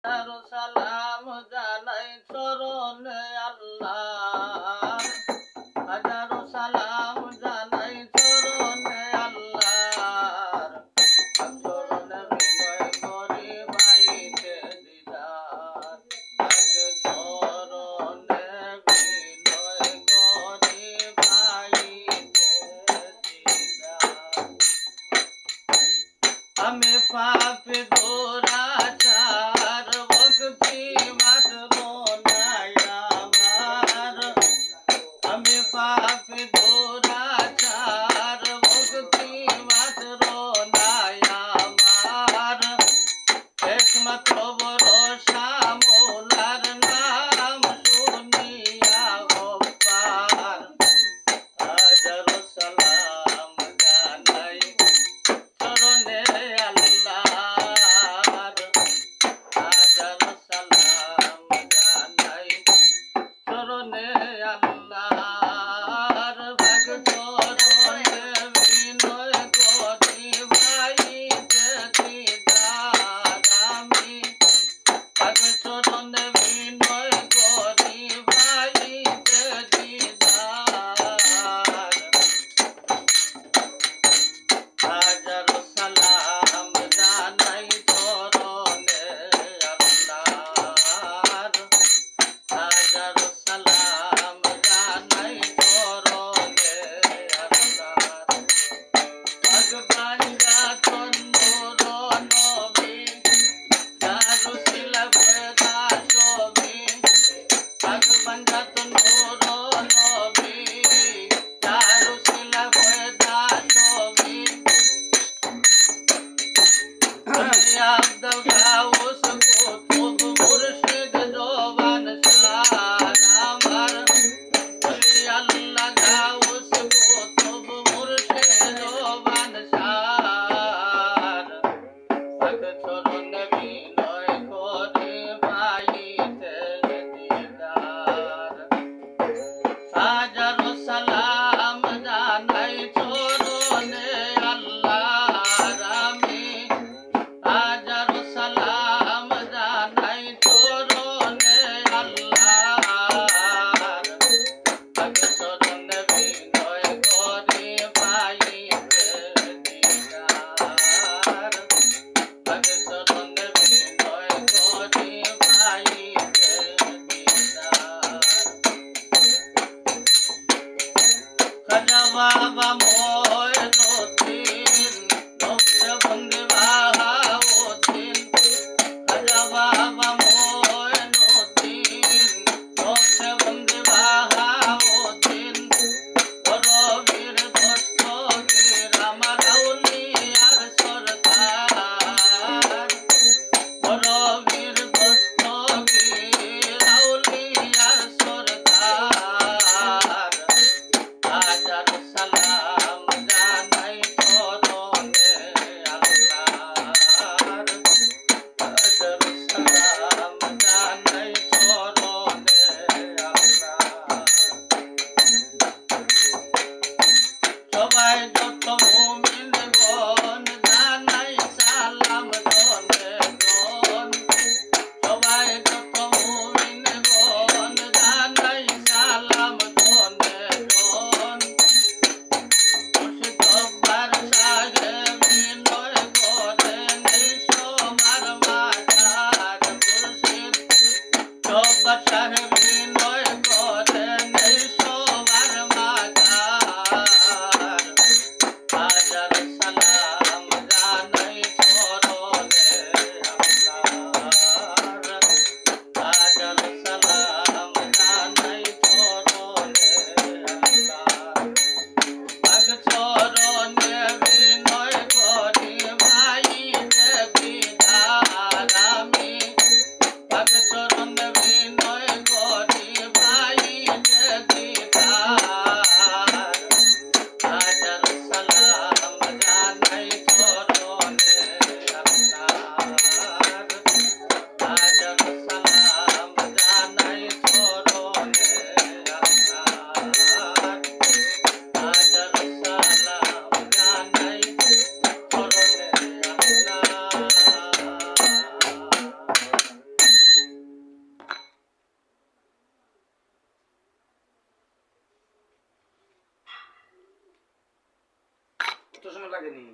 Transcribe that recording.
হাজারো সালাম জানাই চরণে আল্লাহ, হাজারো সালাম জানাই চরণে আল্লাহ, চরণে বিনয় করি ভাইতে দিদার, তাকে চরণে বিনয় করি ভাইতে দিদার। আমি পাপী দুরাচার ভক্তি মাত্র নাই আমার, আমি পাপী দুরাচার ভক্তি মাত্র নাই আমার, একমাত্র ভরসা মৌলার নাম শুনিয়া গোপার, হাজারো সালাম জানাই চরণে আল্লাহর, হাজারো সালাম জানাই চরণে আল্লাহর, ভাগ চরণে বিনয় করি ভাইতে দিদার, আমি ভাগ চরণে বিনয় করি ভাইতে দিদার, হাজারো সালাম জানাই চরণে আল্লাহর, হাজারো সালাম জানাই চরণে আল্লাহর। ভগবান যাতন নূর নবী, যার উসিলা পয়দা সবই, ভগবান যাতন নূর নবী, যার উসিলা পয়দা সবই, আব্দুল গাউস কুতুব মুর্শিদ জবান শাহ আমার, আল্লাহ গাউস কুতুব মুর্শিদ জবান শাহ, পাক চরণে বিনয় করে ভাইতে দিদার, হাজারো সালাম জানাই চরণে আল্লাহর, আমি হাজারো সালাম জানাই চরণে আল্লাহর, পাক চরণে বিনয় করি ভাইতে দিদার, পাক চরণে বিনয় সময় লাগেনি